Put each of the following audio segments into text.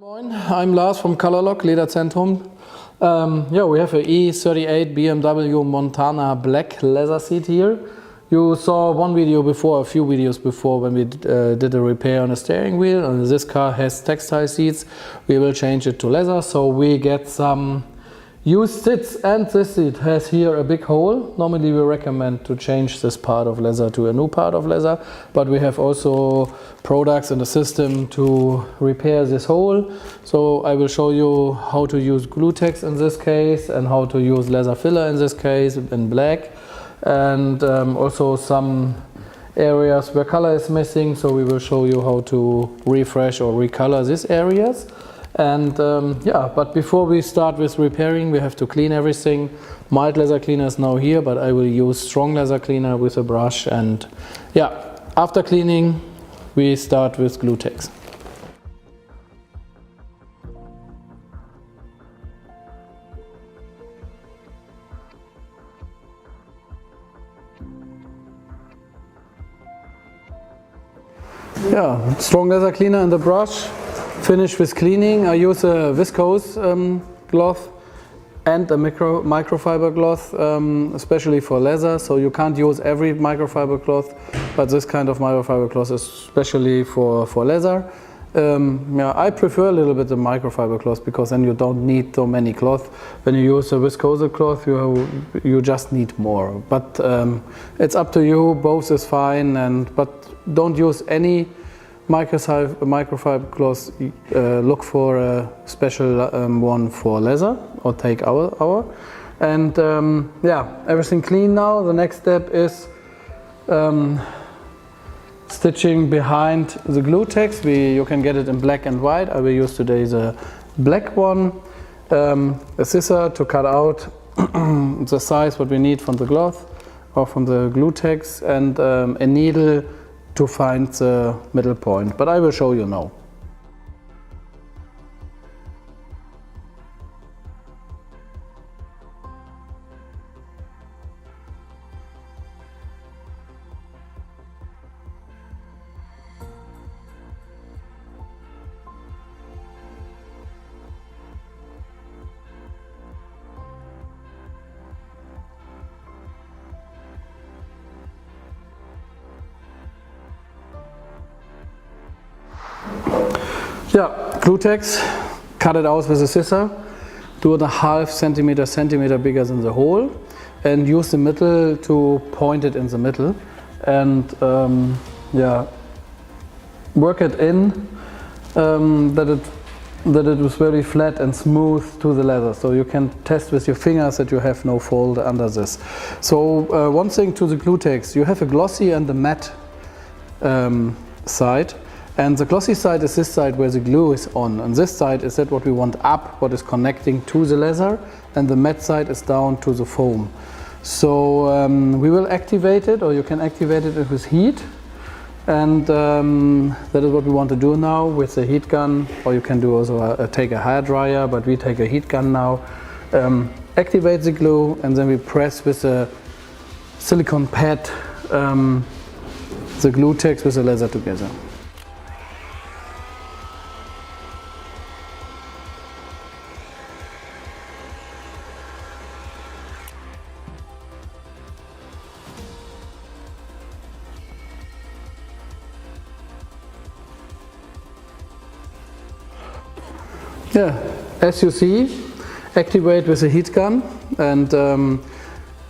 Moin, I'm Lars from Colorlock Lederzentrum. We have a E38 BMW Montana black leather seat here. You saw one video before, a few videos before, when we did a repair on the steering wheel. And this car has textile seats. We will change it to leather, so we get some used seats, and this seat has here a big hole. Normally we recommend to change this part of leather to a new part of leather, but we have also products in the system to repair this hole. So I will show you how to use Glutex in this case and how to use leather filler in this case in black, and also some areas where color is missing, so we will show you how to refresh or recolor these areas. And but before we start with repairing, we have to clean everything. Mild leather cleaner is now here, but I will use strong leather cleaner with a brush. And after cleaning, we start with Glutex. Strong leather cleaner and the brush. Finish with cleaning. I use a viscose cloth and a microfiber cloth, especially for leather. So you can't use every microfiber cloth, but this kind of microfiber cloth is especially for leather. I prefer a little bit the microfiber cloth because then you don't need so many cloth. When you use a viscose cloth, you just need more. But it's up to you. Both is fine, but don't use any microfiber cloth. Look for a special one for leather, or take our. And everything clean now. The next step is stitching behind the Glutex. You can get it in black and white. I will use today the black one. A scissor to cut out the size what we need from the cloth or from the Glutex, and a needle to find the middle point, but I will show you now. Glutex, cut it out with a scissor, do it a half centimeter bigger than the hole, and use the middle to point it in the middle, and work it in that it was very flat and smooth to the leather, so you can test with your fingers that you have no fold under this. So one thing to the Glutex, you have a glossy and a matte side. And the glossy side is this side where the glue is on, and this side is that what we want up, what is connecting to the leather, and the matte side is down to the foam. So we will activate it, or you can activate it with heat, and that is what we want to do now with the heat gun, or you can do also take a hair dryer, but we take a heat gun now. Activate the glue, and then we press with a silicone pad the Glutex with the leather together. As you see, activate with a heat gun, and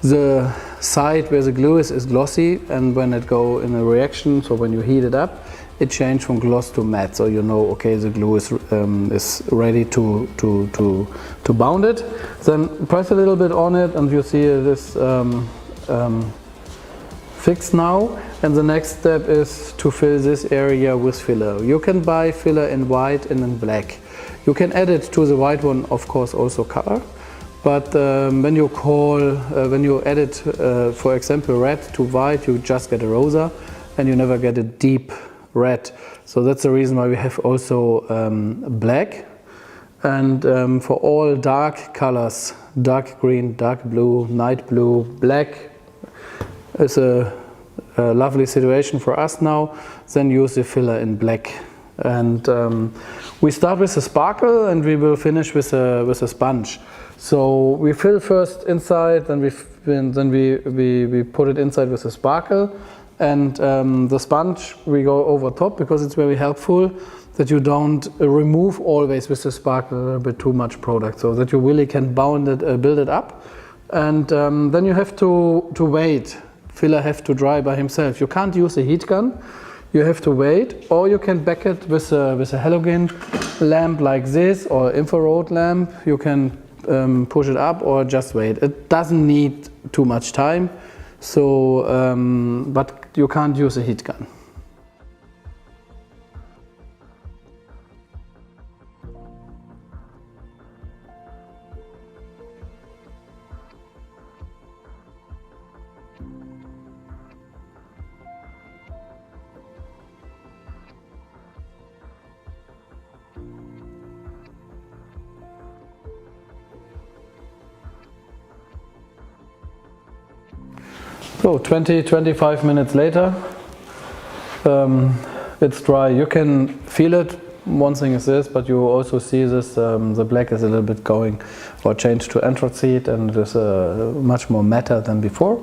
the side where the glue is glossy, and when it go in a reaction, so when you heat it up, it change from gloss to matte, so you know, okay, the glue is ready to bound it. Then press a little bit on it, and you see it is fixed now. And the next step is to fill this area with filler. You can buy filler in white and in black. You can add it to the white one, of course, also color. But when you add it, for example, red to white, you just get a rosa, and you never get a deep red. So that's the reason why we have also black. And for all dark colors, dark green, dark blue, night blue, black is a lovely situation for us now. Then use the filler in black And we start with a sparkle and we will finish with a sponge. So we fill first inside, then we put it inside with a sparkle, and the sponge we go over top because it's very helpful that you don't remove always with the sparkle a little bit too much product, so that you really can build it up. And then you have to wait. Filler have to dry by himself. You can't use a heat gun. You have to wait, or you can back it with a halogen lamp like this, or infrared lamp. You can push it up or just wait. It doesn't need too much time, so but you can't use a heat gun. So 20-25 minutes later, it's dry. You can feel it. One thing is this, but you also see this, the black is a little bit going or changed to anthracite, and there's much more matter than before.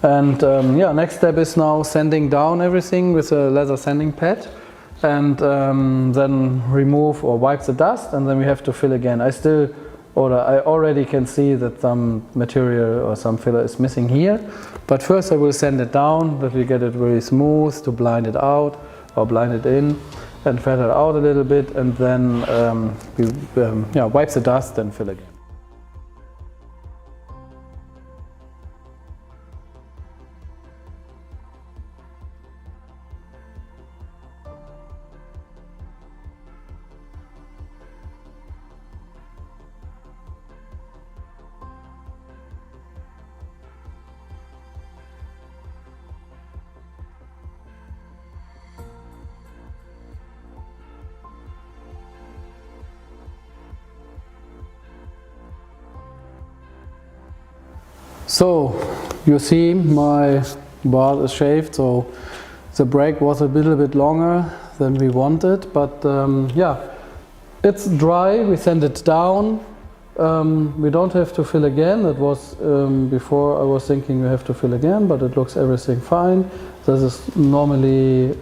And yeah, next step is now sanding down everything with a leather sanding pad, and then remove or wipe the dust, and then we have to fill again. I already can see that some material or some filler is missing here, but first I will sand it down that we get it very smooth, to blind it out or blind it in and feather it out a little bit, and then we wipe the dust and fill again. So you see my bar is shaved, so the break was a little bit longer than we wanted, but yeah, it's dry. We send it down. We don't have to fill again. That was before I was thinking we have to fill again, but it looks everything fine. This is normally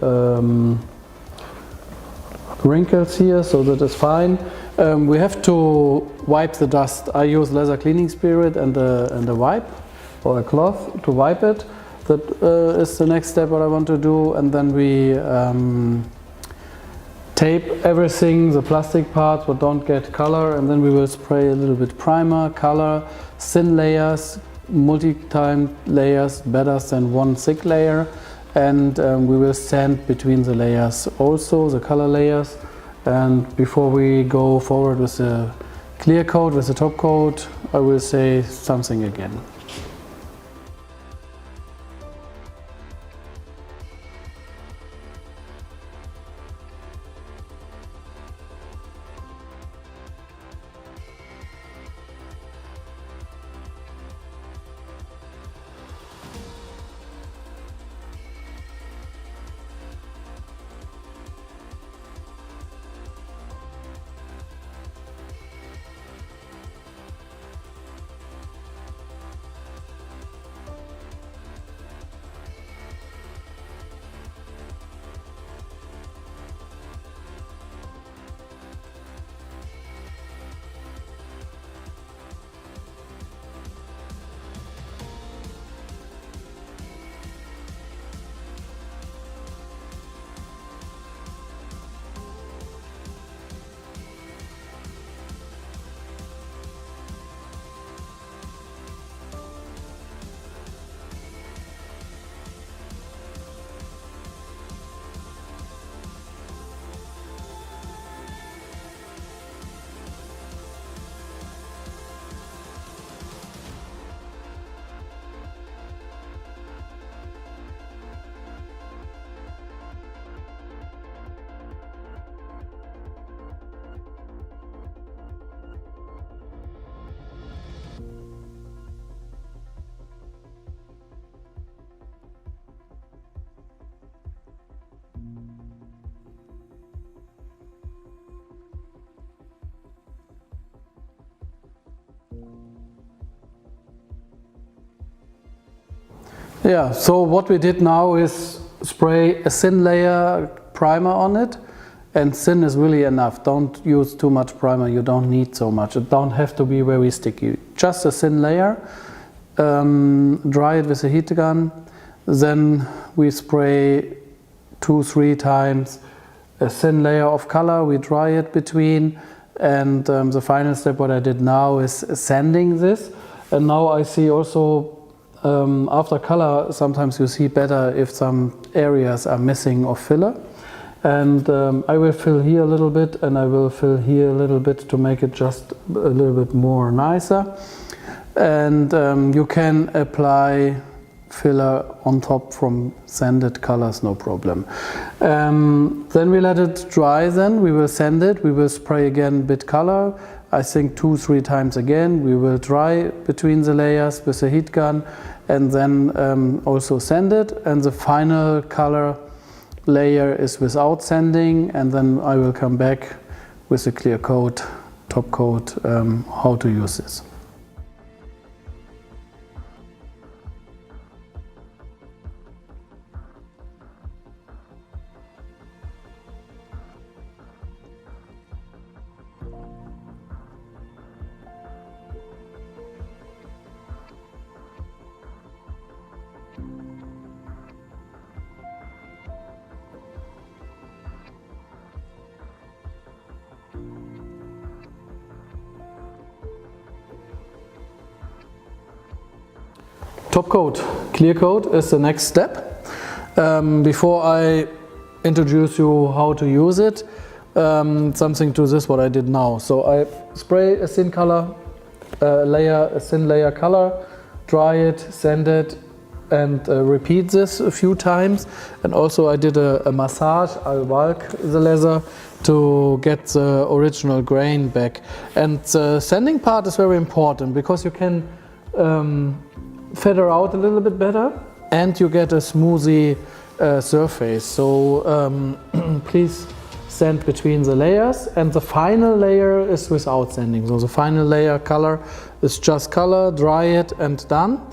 wrinkles here, so that is fine. We have to wipe the dust. I use leather cleaning spirit and a wipe or a cloth to wipe it. That is the next step what I want to do, and then we tape everything, the plastic parts what don't get color, and then we will spray a little bit primer, color, thin layers, multi-time layers, better than one thick layer, and we will sand between the layers also, the color layers. And before we go forward with the clear coat, with the top coat, I will say something again. Yeah, so what we did now is spray a thin layer primer on it, and thin is really enough. Don't use too much primer, you don't need so much. It don't have to be very sticky. Just a thin layer, dry it with a heat gun, then we spray 2-3 times a thin layer of color, we dry it between, and the final step what I did now is sanding this. And now I see also after color sometimes you see better if some areas are missing of filler. And I will fill here a little bit and I will fill here a little bit to make it just a little bit more nicer. And you can apply filler on top from sanded colors, no problem. Then we let it dry, then we will sand it, we will spray again bit color, I think 2-3 times again, we will dry between the layers with a heat gun and then also sand it, and the final color layer is without sanding, and then I will come back with a clear coat, top coat, how to use this. Top coat, clear coat is the next step. Before I introduce you how to use it, something to this what I did now. So I spray a thin color layer, a thin layer color, dry it, sand it, and repeat this a few times. And also I did a massage, I bulk the leather to get the original grain back. And the sanding part is very important because you can feather out a little bit better and you get a smoothie surface. So please sand between the layers, and the final layer is without sanding. So the final layer color is just color, dry it and done.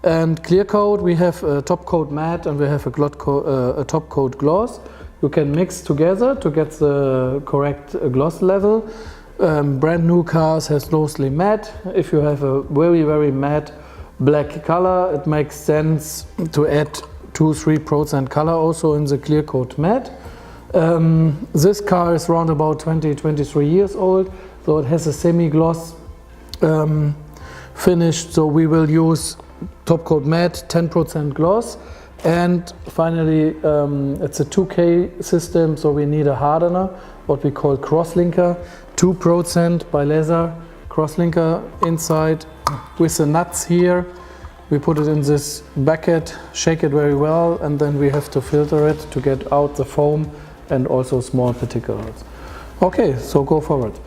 And clear coat, we have a top coat matte and we have a top coat gloss. You can mix together to get the correct gloss level. Brand new cars has mostly matte. If you have a very matte black color, it makes sense to add 2-3% color also in the clear coat matte. This car is around about 20-23 years old, so it has a semi-gloss finish. So we will use top coat matte, 10% gloss, and finally it's a 2K system, so we need a hardener, what we call crosslinker, 2% by leather crosslinker inside with the nuts here. We put it in this bucket, shake it very well, and then we have to filter it to get out the foam and also small particles. Okay, so go forward.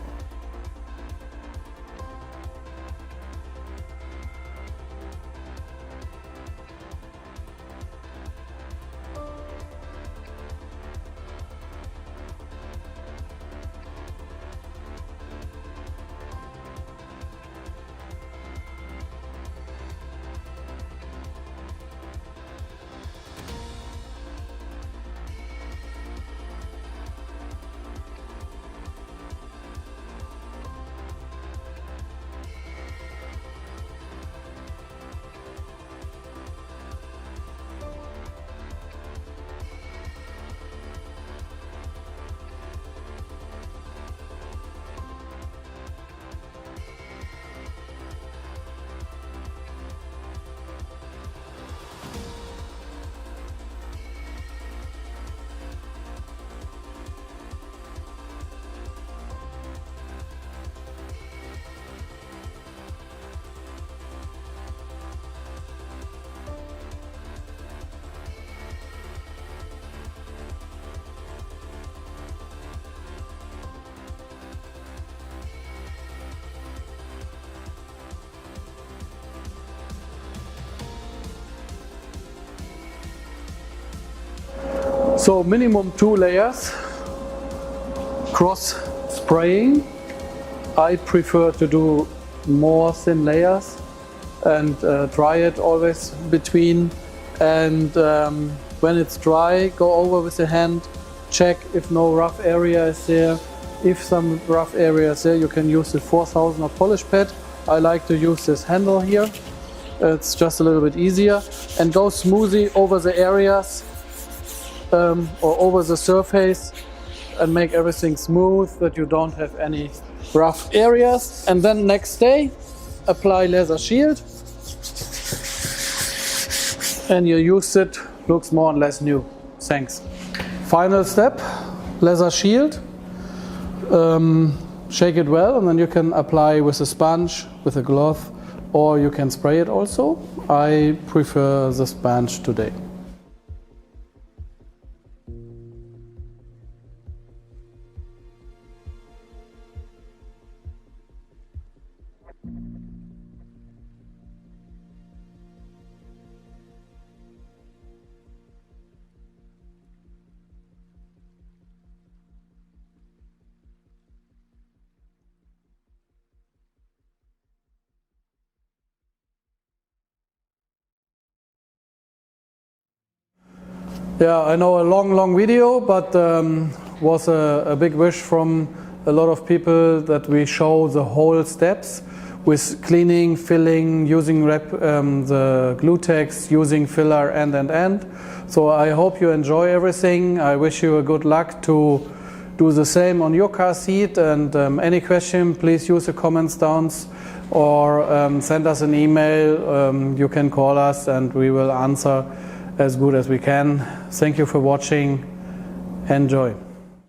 So minimum 2 layers, cross spraying. I prefer to do more thin layers and dry it always between. and when it's dry, go over with the hand, check if no rough area is there. If some rough area is there, you can use the 4000 polish pad. I like to use this handle here. It's just a little bit easier, and go smoothly over the areas or over the surface and make everything smooth, that you don't have any rough areas. And then next day, apply Laser Shield, and your used looks more or less new. Thanks. Final step, Laser Shield. Shake it well, and then you can apply with a sponge, with a glove, or you can spray it also. I prefer the sponge today. Yeah, I know, a long video, but was a big wish from a lot of people that we show the whole steps with cleaning, filling, using the Glutex, using filler, and. So I hope you enjoy everything. I wish you a good luck to do the same on your car seat, and any question, please use the comments down or send us an email. You can call us and we will answer as good as we can. Thank you for watching. Enjoy.